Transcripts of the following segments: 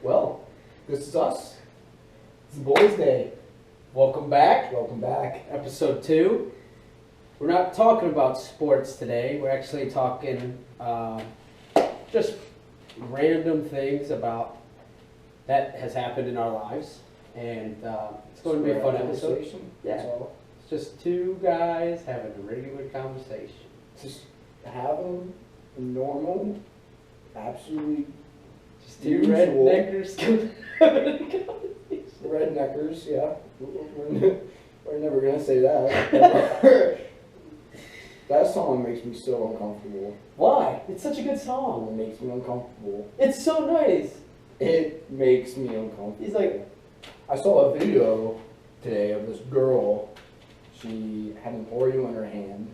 Well, this is us. It's Boys Day. Welcome back. Welcome back. Episode 2. We're not talking about sports today. We're actually talking just random things about that has happened in our lives. And it's going to be a fun episode. Yeah. That's all. It's just two guys having a regular conversation. Just having a normal, absolutely Just two usual redneckers having a conversation. redneckers, yeah. We're never going to say that. That song makes me so uncomfortable. Why? It's such a good It song. makes me uncomfortable. It's so nice. It makes me uncomfortable. He's like, I saw a video today of this girl. She had an Oreo in her hand,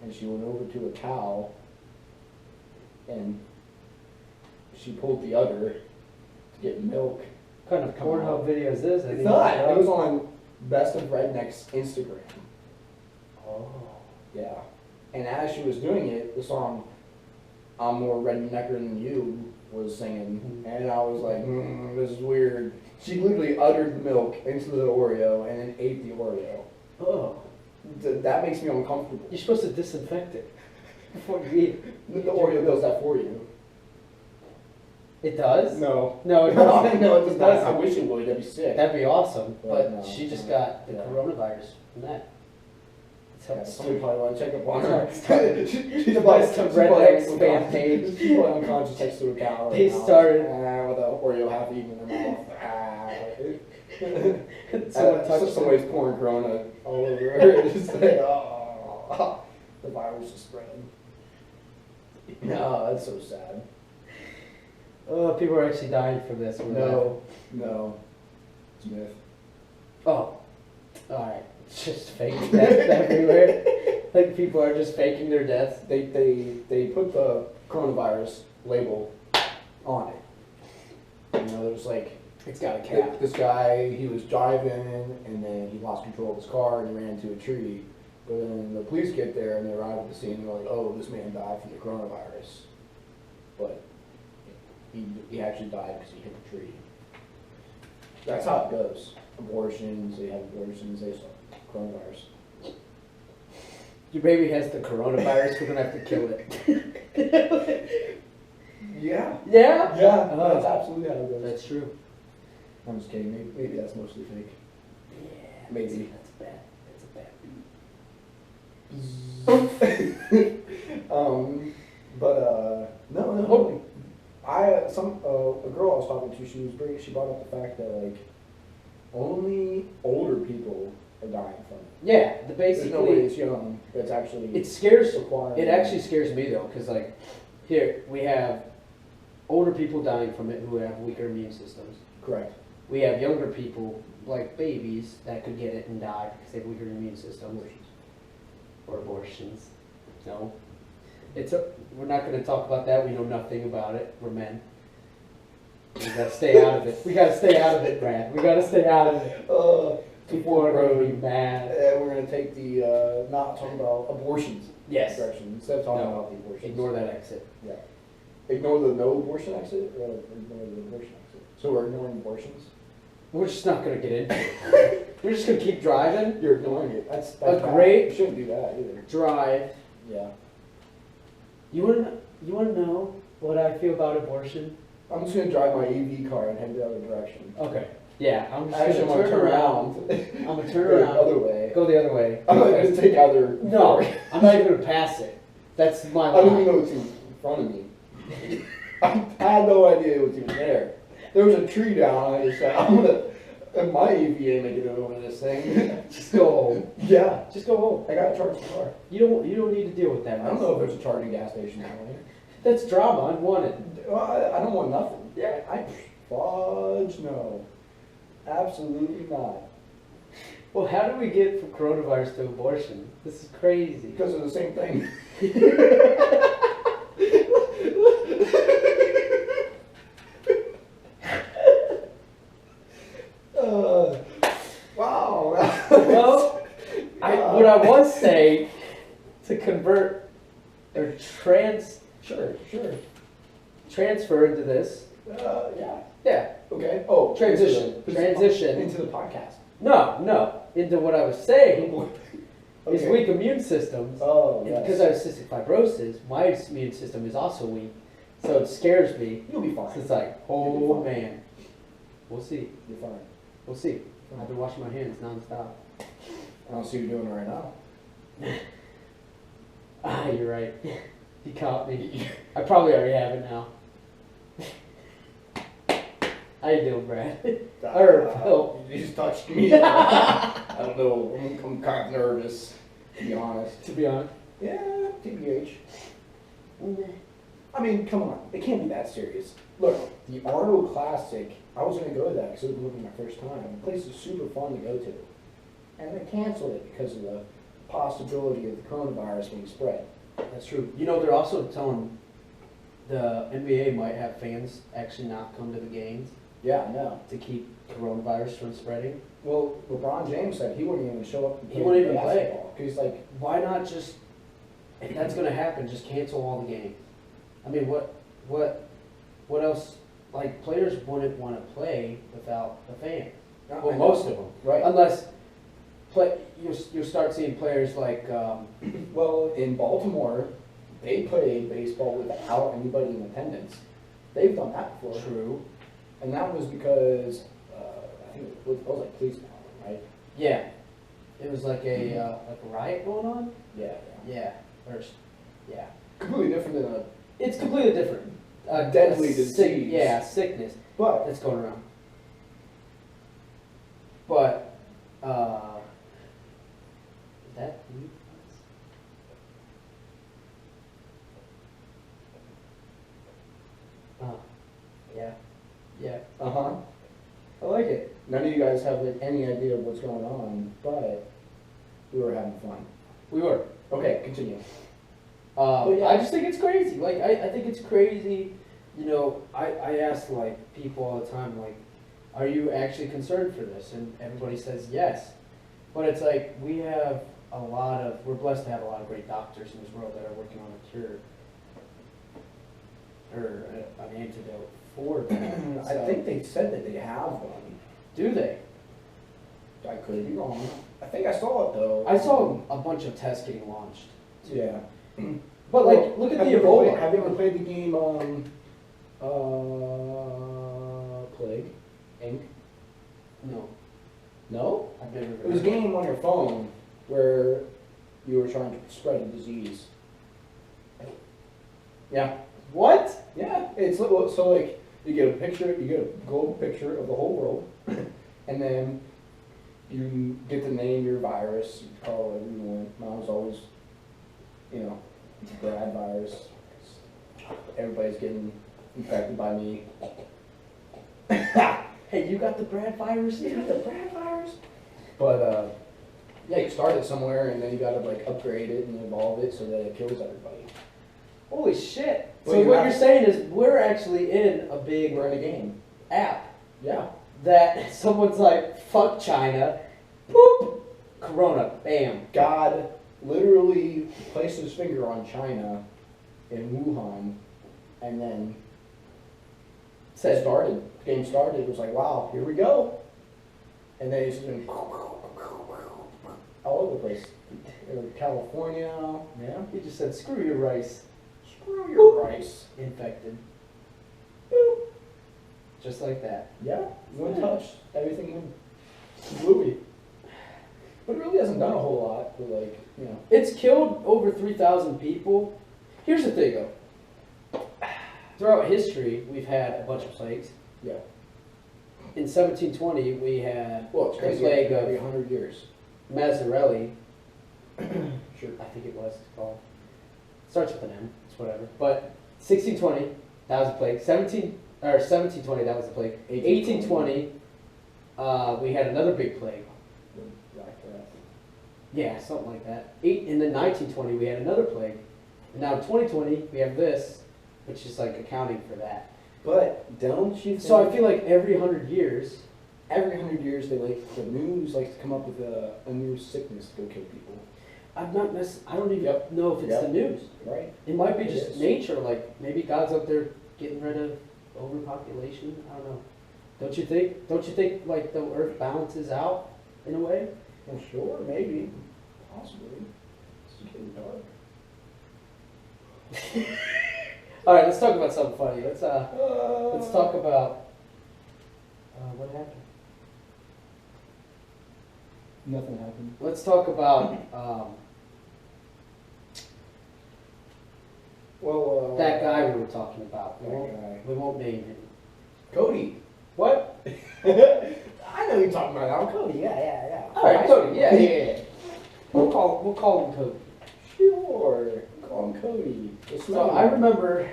and she went over to a cow, and she pulled the udder to get milk. what kind of Pornhub video is this? It's not. It was on Best of Redneck's Instagram. Oh. Yeah. And as she was doing it, the song "I'm More Rednecker Than You" was singing, and I was like, this is weird. She literally uttered the milk into the Oreo and then ate the Oreo. Oh. That makes me uncomfortable. You're supposed to disinfect it before you eat it. The Oreo does that for you. It does? No. No, it doesn't. No, it does not. I doesn't. wish it would. That'd be sick. That'd be awesome. But No, she just no, got the yeah. coronavirus from that. Yeah, somebody probably want to check up on her. She's about to redneck spam page. She's probably unconscious next to a cow. They right now. started- With an Oreo half eaten in her mouth. Someone touched Somebody's pouring Corona all over her. Just like, oh, the virus is spreading. No, that's so sad. Oh, people are actually dying from this. No. Smith. Oh. Alright. It's just fake deaths everywhere. Like people are just faking their deaths. They put the coronavirus label on it. You know, there's like, It's got a cap. this guy, he was driving and then he lost control of his car and he ran into a tree. But then the police get there and they arrive at the scene and they're like, oh, this man died from the coronavirus. But he actually died because he hit the tree. That's how it goes. Abortions, they have abortions, they saw coronavirus. Your baby has the coronavirus, we're gonna have to kill it. Yeah. Yeah? Yeah, Oh. that's absolutely how it goes. That's true. I'm just kidding. Maybe that's mostly fake. Yeah. Maybe. That's bad. That's a bad beat. No. A girl I was talking to, she brought up the fact that like only older people are dying from it. Yeah, There's no way basically, it's young that's actually it scares, acquiring. it actually scares me though, because like, here, we have older people dying from it who have weaker immune systems. Correct. We have younger people, like babies, that could get it and die because they have weaker immune systems. Or abortions. No. We're not going to talk about that. We know nothing about it. We're men. We gotta stay out of it. We gotta stay out of it, Brad. We gotta stay out of it. People are going to be mad. We're going to take the not talking about abortions Yes. direction instead of talking No. about the abortions. Ignore that exit. Yeah. Ignore the no abortion exit or ignore the abortion exit. So we're ignoring abortions. We're just not going to get into it. We're just going to keep driving. You're ignoring it. That's A bad. great- You shouldn't do that either. Drive. Yeah. You want to know what I feel about abortion? I'm just gonna drive my EV car and head the other direction. Okay. Yeah, I'm just Actually, I'm going to gonna turn around. I'm going to turn Go the around. other way. Go the other way. I'm not gonna take either. No, I'm not even going to pass it. That's my I don't even line. know what's in front of me. I had no idea it was even there. There was a tree down. And I just said, and my EV ain't making it over this thing. Just go home. Yeah. Just go home. I gotta charge the car. You don't need to deal with that. I don't know if there's a charging gas station down there. That's drama. Unwanted. Well, I don't want nothing. Yeah. Fudge, no. Absolutely not. Well, how do we get from coronavirus to abortion? This is crazy. Because of the same thing. Wow. Well, what I was saying to convert or Sure. transfer into this Yeah. Yeah. Okay. Oh, Transition. Transition. into the podcast. No. Into what I was saying is Okay. weak immune systems. Oh, And yes. because I have cystic fibrosis, my immune system is also weak. So it scares me. You'll be fine. So it's like, oh man. We'll see. You're fine. We'll see. I've been washing my hands nonstop. I don't see you doing it right now. Ah, you're right. You caught me. I probably already have it now. How you doing, Brad? Or Phil? You just touched me. I don't know. I'm kind of nervous, to be honest. To be honest. Yeah, TBH. I mean, come on. It can't be that serious. Look, the Arnold Classic, I was going to go to that because it was going to be my first time. The place is super fun to go to. And they canceled it because of the possibility of the coronavirus being spread. That's true. You know, they're also telling the NBA might have fans actually not come to the games Yeah, I know. to keep coronavirus from spreading. Well, LeBron James said he wouldn't even show up. He wouldn't even play. Because he's like, Why not just, if that's going to happen, just cancel all the games? I mean, what else? Like, players wouldn't want to play without the fans. Well, most of them. Right. Unless you start seeing players like, Well, in Baltimore, they play baseball without anybody in attendance. They've done that before. True. And that was because, I think it was like police power, right? Yeah. It was like a riot going on? Yeah. Yeah. Yeah. Completely different than a, It's completely different. Deadly A disease. Yeah, sickness but, that's going around. But, is that you? Oh, yeah. Yeah. uh-huh. I like it. None of you guys have like, any idea of what's going on, but we were having fun. We were. Okay, continue. But yeah. I just think it's crazy. Like, I think it's crazy. You know, I ask, like, people all the time, like, are you actually concerned for this? And everybody says yes. But it's like, we're blessed to have a lot of great doctors in this world that are working on a cure or an antidote for that. I think they said that they have one. Do they? I could be wrong. I think I saw it though. I saw a bunch of tests getting launched. Yeah. But, like, look at the Ebola. Have you ever played the game, Plague Inc? No, No? I've never. It was a game on your phone where you were trying to spread a disease. Yeah. What? Yeah. It's so like you get a global picture of the whole world, and then you get to name your virus. You call it whatever you want. Mine was always, Brad virus. Everybody's getting infected by me. Hey, you got the Brad virus? You got the Brad virus? But yeah, you start it somewhere, and then you gotta like upgrade it and evolve it so that it kills everybody. Holy shit. Well, So you what have- you're saying is we're actually in a big We're in a game. app Yeah. that someone's like, fuck China, boop, Corona, bam. God literally placed his finger on China in Wuhan, and then Said, the game started. It was like, wow, here we go. And then it's just been all over the place. California, yeah. he just said, screw your rice, Screw your rice. infected. Boop. Just like that. Yeah, one touch, everything bluey. But it really hasn't done a whole lot for It's killed over 3,000 people. Here's the thing though. Throughout history, we've had a bunch of plagues. yeah. In 1720, we had Well, it's the crazy. plague Every of 100 years. Mazzarelli. Sure. I think it was called. Starts with an M. It's whatever. But 1620, that was the plague. 1720, that was the plague. 1820, we had another big plague. Black Death. Yeah, something like that. And then 1920, we had another plague. And now 2020, we have this, which is like accounting for that. But don't you think? So I feel like every 100 years, every 100 years, the news likes to come up with a new sickness to go kill people. I don't even know if it's Yep. the news. Right. It might be It just is. nature. Like maybe God's up there getting rid of overpopulation. I don't know. Don't you think? Don't you think like the Earth balances out in a way? Well, sure, maybe, possibly. It's getting dark. All right, let's talk about something funny. Let's talk about what happened. Nothing happened. Let's talk about that guy we were talking about. We won't name him. Cody. What? I know you're talking about now. Cody. Yeah. All right, Cody. Yeah. We'll call him Cody. Sure. Call him Cody. So I remember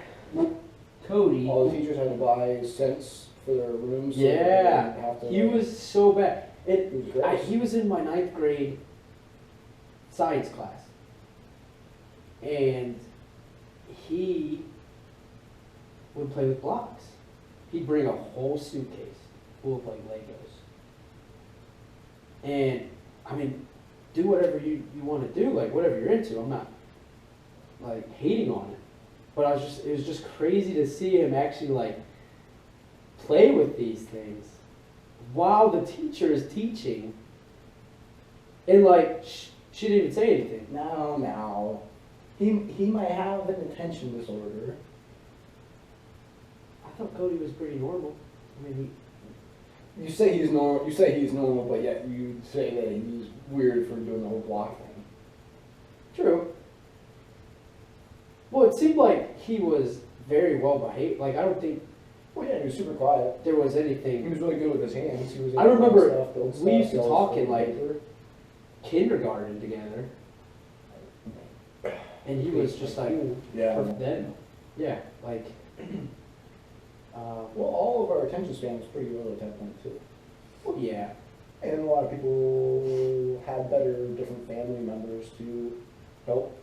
Cody. All the teachers had to buy cents for their rooms. So Yeah. they didn't have to, He was so bad. He was gross. He was in my 9th grade science class, and he would play with blocks. He'd bring a whole suitcase full of like Legos. And I mean, do whatever you want to do, like whatever you're into. I'm not like hating on it, but it was just crazy to see him actually like play with these things while the teacher is teaching. And like she didn't even say anything. No. He might have an attention disorder. I thought Cody was pretty normal. I mean, You say he's normal. You say he's normal, but yet you say that he's weird for doing the whole block thing. true. Well, it seemed like he was very well behaved. Like I don't think Well, yeah, he was super quiet. there was He anything. was really good with his hands. He was I able to remember build stuff, we used to build talk stuff in, like, paper. Kindergarten together, and he was just like Yeah. then, yeah, like. Well, all of our attention span was pretty low at that point too. Well, yeah. And a lot of people had better, different family members to help.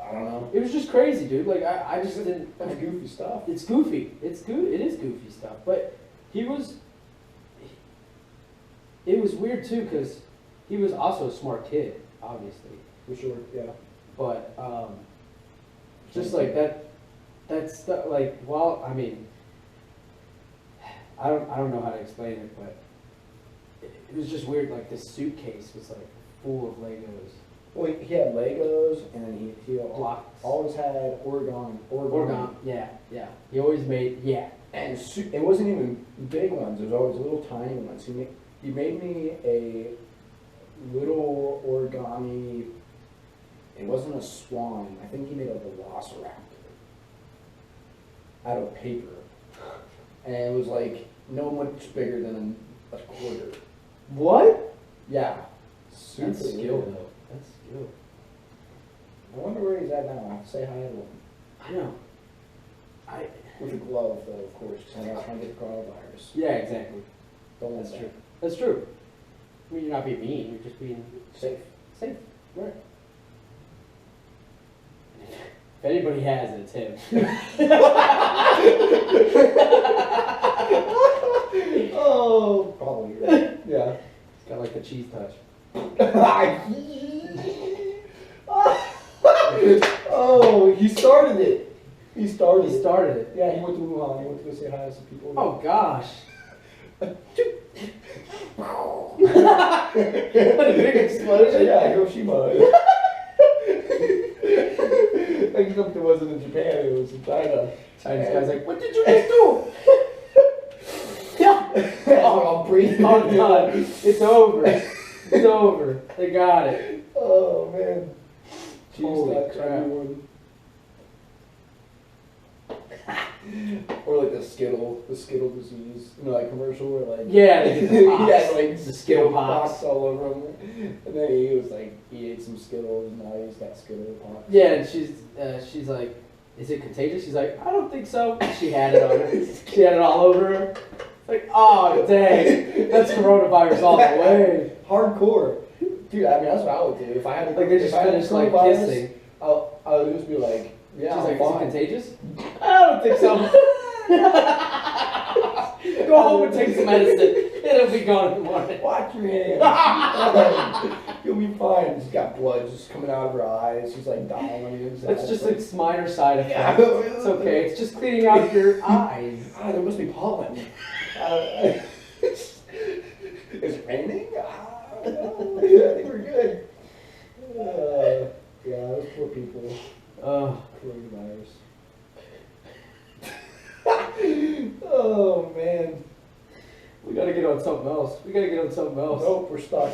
I don't know. It was just crazy, dude. Like I just didn't. That's goofy stuff. It's goofy. It's good. It is goofy stuff. But he was. It was weird too because he was also a smart kid, obviously. For sure, yeah. But just like that. That's stuff. Like, well, I mean, I don't know how to explain it, but it was just weird. Like this suitcase was like full of Legos. Well, he had Legos, and then he Blocks. always had Oregon. Yeah. He always made, And it wasn't even big ones. It was always little tiny ones. He made me a little origami. It wasn't a swan. I think he made a velociraptor out of paper, and it was like no much bigger than a quarter. What? Yeah, super That's skill, weird. though. That's skill. I wonder where he's at now. I have to say hi to him. I know. With a glove, though, of course, because I'm not trying to get the coronavirus. Yeah, exactly. Don't let That's that. true. That's true. I mean, you're not being mean. You're just being Safe. safe. Right. If anybody has it, it's him. Oh, probably. Yeah. He's got like a cheese touch. Oh, he started it. He started He it. started it. Yeah, he went to Wuhan. He went to go say hi to some people. Oh gosh. What a big explosion. Yeah, Hiroshima. Except it wasn't in Japan, it was in China. Chinese guy's like, what did you just do? Yeah. Oh, I'm breathing. Oh god. It's over. It's over. They got it. Oh, man. Holy Cheese crap. everyone. Or like the Skittle disease, you know, like commercial where like Yeah, they get the pox. he had like The Skittle pox. all over him, and then he was like he ate some Skittles, and now he's got Skittle pox. Yeah, and she's like, is it contagious? She's like, I don't think so. She had it on her. She had it all over her. It's like, oh dang, that's coronavirus all the way. Hardcore, dude. I mean, that's what I would do if I had to. Like they just if I had finished like coronavirus, kissing. I would just be like, yeah, She's I'm like, is it fine. contagious? I don't think so. Go home and take some medicine. It'll be gone in the morning. Watch your hands. You'll be fine. She's got blood just coming out of her eyes. She's like dying on the inside. It's just a minor side effect. Yeah. It's okay. It's just cleaning out your eyes. Ah, there must be pollen. Is it raining? No. I think we're good. Yeah, those poor people. Coronavirus. Oh man. We gotta get on something else. Nope, we're stuck.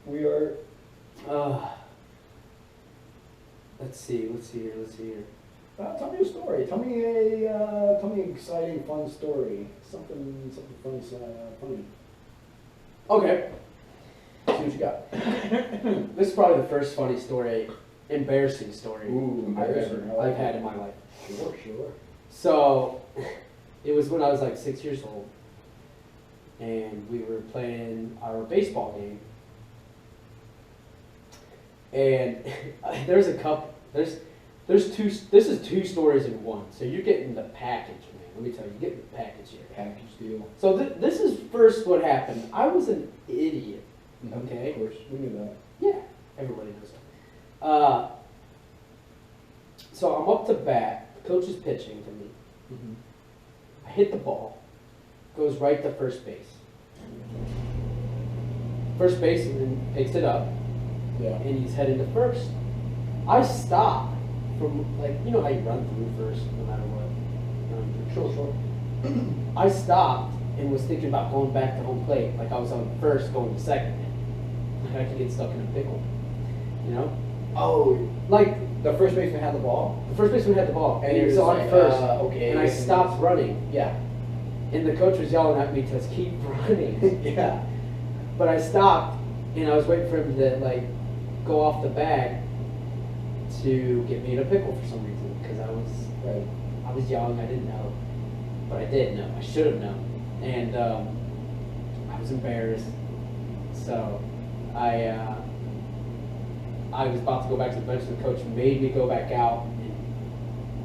We are. Let's see here. Tell me a story. Tell me an exciting, fun story. Something fun, funny. Okay. See what you got. This is probably the first funny story, embarrassing story Ooh, embarrassing. I've had in my life. Sure. So, it was when I was like 6 years old, and we were playing our baseball game, and there's two. This is two stories in one. So you're getting the package, man. Let me tell you, you're getting the package here. Package deal. So this is first what happened. I was an idiot. Okay. Of course, we knew that. Yeah, everybody knows that. So I'm up to bat. The coach is pitching to me. Mm-hmm. I hit the ball. Goes right to first base. First baseman picks it up, Yeah. and he's heading to first. I stop from, like, you know how you run through first no matter what. Sure. I stopped and was thinking about going back to home plate, like I was on first going to second. Like I could get stuck in a pickle, you know? Oh, Like, the first baseman had the ball, the first baseman had the ball, and he he was was on like, first, okay. and I stopped running, Yeah. and the coach was yelling at me to keep running. Yeah. But I stopped, and I was waiting for him to, like, go off the bag to get me in a pickle for some reason, because Right. I was young, I didn't know, but I did know, I should have known, and I was embarrassed, so I was about to go back to the bench, and the coach made me go back out and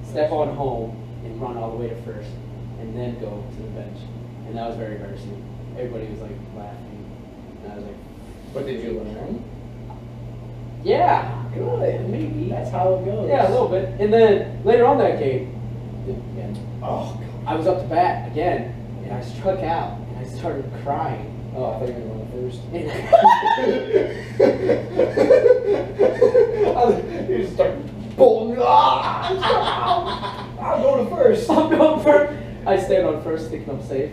step on home and run all the way to first, and then go to the bench, and that was very embarrassing. Everybody was like laughing, and I was like, But did you learn? yeah, Good. maybe. That's how it goes. Yeah, a little bit. And then later on that game, Again. Oh, God. I was up to bat again, and I struck out, and I started crying. Oh, I thought you were going to run first. And You just start bolting. I'm going to first. I'm going first. I stand on first, thinking I'm safe.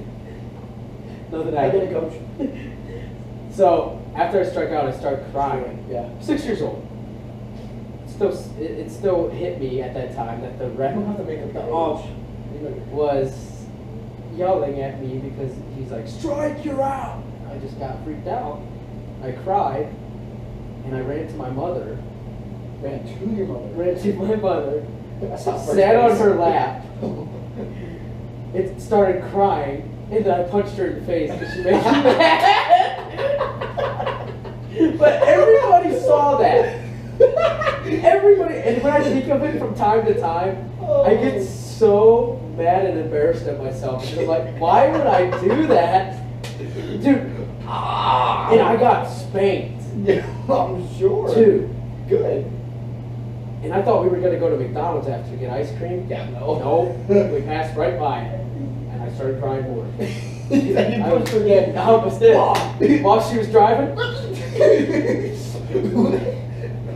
Nothing I happened. get it, coach. So after I struck out, I started crying. Yeah. 6 years old. It still hit me at that time that the I ref, don't have to make up the the ump, age. was yelling at me because he's like, "Strike, you're out!" I just got freaked out. I cried, and I ran to my mother. Ran to your mother. Ran to my mother. That's not first Sat on base. her lap. It started crying, and then I punched her in the face because she made me mad. But everybody saw that. Everybody, and when I think of it from time to time, I get so mad and embarrassed at myself because I'm like, why would I do that? Dude, and I got spanked. Yeah, I'm sure. Too. Good. And I thought we were going to go to McDonald's after to get ice cream. Yeah, no. No, we passed right by it. And I started crying more. You I pushed her again. I almost did. While she was driving,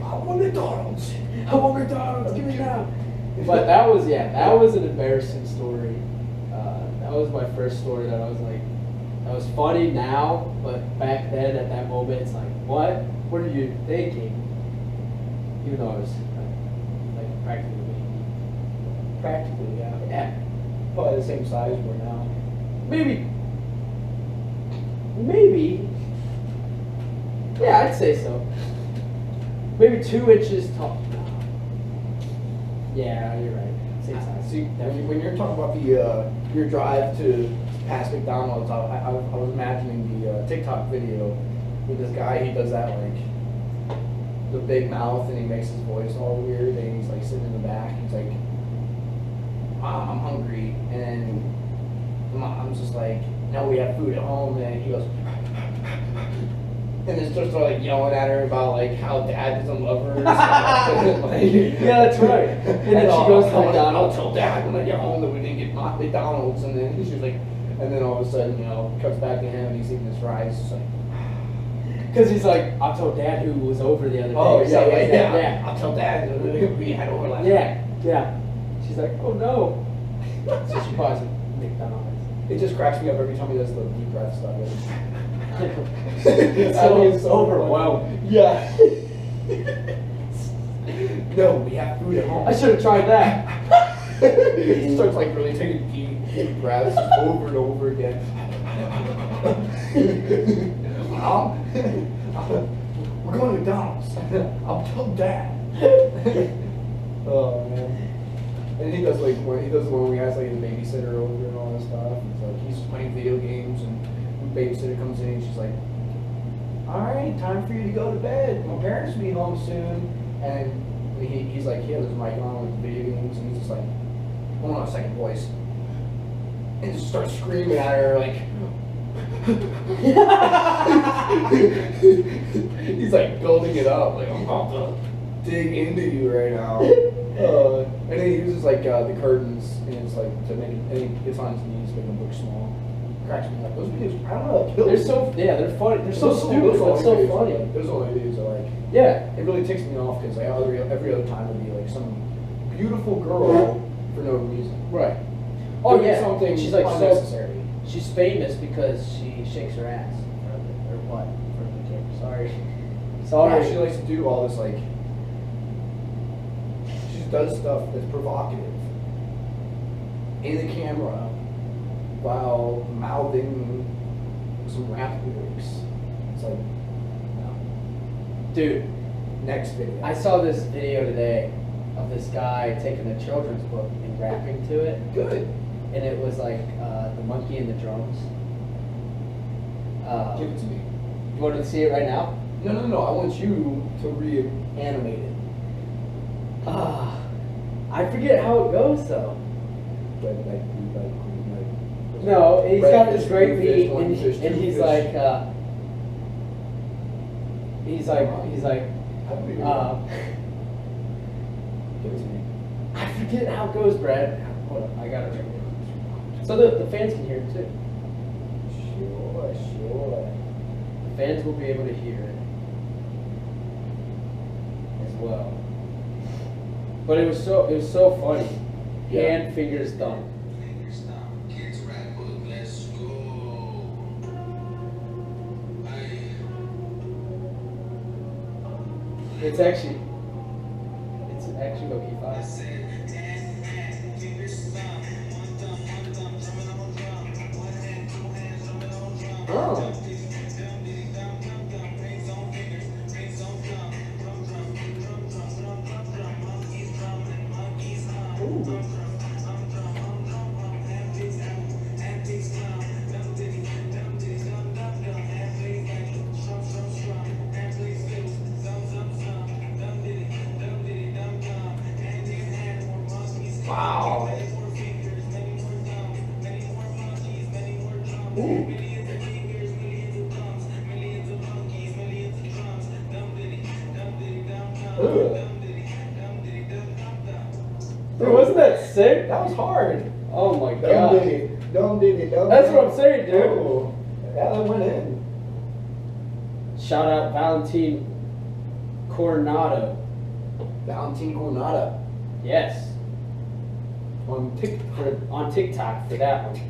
I want McDonald's. I want McDonald's, give me now. But that was an embarrassing story. That was my first story that I was like, that was funny now, but back then at that moment, it's like, what? What are you thinking? Even though I was like practically a baby. Practically, yeah. Yeah. Probably the same size we're now. Maybe. Yeah, I'd say so. Maybe 2 inches tall. Yeah, you're right. Same size. See, when you're talking about your drive to past McDonald's, I was imagining the TikTok video with this guy. He does that like the big mouth, and he makes his voice all weird, and he's like sitting in the back. He's like, I'm hungry, and mom's just like, now we have food at home, and he goes, and then starts like yelling at her about like how dad doesn't love her. Yeah, that's right. And then she goes to McDonald's. I'll tell dad when I get home that we didn't get McDonald's, and then she's like, and then all of a sudden, cuts back to him, and he's eating his fries. It's like, because he's like, I told dad who was over the other day. oh, or something like that. yeah. I'll tell dad that we had over last night. Yeah. She's like, oh no. So she buys McDonald's. It just cracks me up every time he does the deep breath stuff. It's so overwhelmed. Yeah. No, we have food at home. I should have tried that. He starts like really taking deep breaths over and over again. Mom, we're going to McDonald's. I'll tell Dad. Oh man. And he does the one where he has like his babysitter over and all that stuff. It's like he's playing video games and the babysitter comes in and she's like, all right, time for you to go to bed. My parents will be home soon. And he's like, he has his mic on with the video games and he's just like, hold on a second, boys. And just starts screaming at her like, he's like building it up, like I'm about to dig into you right now. And then he uses like the curtains and it's like to make it, and he gets on his knees, make them look small. Cracks me up. Those videos, I don't know, They're so, they're funny. They're so stupid, but so funny. Those are the only videos I like. Yeah. It really takes me off because like every other time would be like some beautiful girl for no reason. Right. Oh Doing yeah. something She's like unnecessary. she's famous because she shakes her ass. Or what? For the camera. Sorry. Yeah, she likes to do all this like. She does stuff that's provocative in the camera while mouthing some rap lyrics. It's like, no. Dude, Next video. I saw this video today of this guy taking a children's book and rapping to it. Good. And it was like the monkey and the drums. Give it to me. You want to see it right now? No. I want you to reanimate it. I forget how it goes though. Like, No, he's Red got fish, this great blue fish, beat, one and, fish, and two he's fish. like, Give it to me. I forget how it goes, Brad. Hold on, I got it right here. So the fans can hear it too. Sure. The fans will be able to hear it as well. But it was so funny. Yeah. Hand, fingers, thumb. It's actually low-key fun. Oh. Ooh. Wow. Ooh. Dude, wasn't that sick? That was hard. Oh my Dumb god. diddy. That's what I'm saying, dude. Oh. Yeah, that went in. Shout out Valentin Coronado. Valentin Coronado. Yes. On TikTok. On TikTok for that one.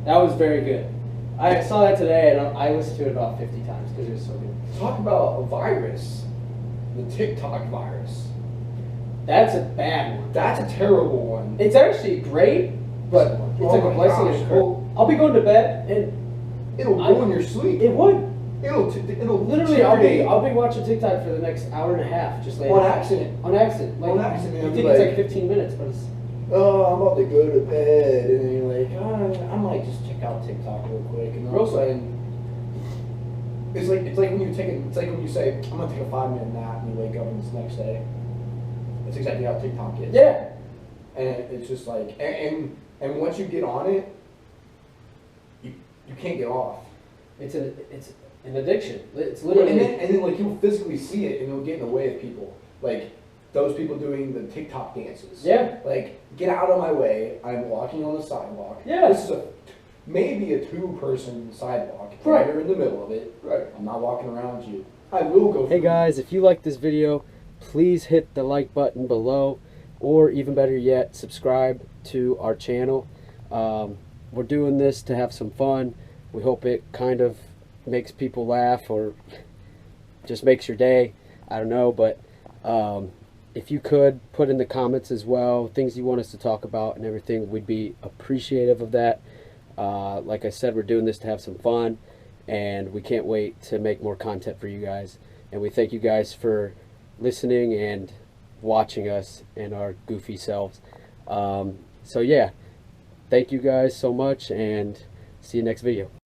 That was very good. I saw that today and I listened to it about 50 times because it was so good. Talk about a virus. The TikTok virus. That's a bad one. That's a terrible one. It's actually great, but it's like a blessing and a curse. Well, I'll be going to bed and it'll ruin your sleep. it would. It'll Literally, I'll be watching TikTok for the next hour and a half, just like on accident. On accident. Like, On accident, You I'll think be it's like- like 15 minutes, but it's Oh, I'm about to go to bed, and then you're like, oh, I might just check out TikTok real quick, and all of a sudden, it's like when when you say, I'm gonna take a 5-minute nap, and you wake up and it's the next day. That's exactly how TikTok is. yeah. And it's just like, and once you get on it, you can't get off. It's an addiction. It's And literally. then like you'll physically see it, and it'll get in the way of people. Like those people doing the TikTok dances. Yeah. Like, get out of my way. I'm walking on the sidewalk. Yeah. This is maybe a 2-person sidewalk. Right. You're in the middle of it. Right. I'm not walking around you. I will go. Hey guys, if you like this video, please hit the like button below, or even better yet, subscribe to our channel. We're doing this to have some fun. We hope it kind of makes people laugh or just makes your day. I don't know, but if you could put in the comments as well things you want us to talk about and everything, we'd be appreciative of that. Like I said, we're doing this to have some fun, and we can't wait to make more content for you guys. And we thank you guys for listening and watching us and our goofy selves. So yeah, thank you guys so much, and see you next video.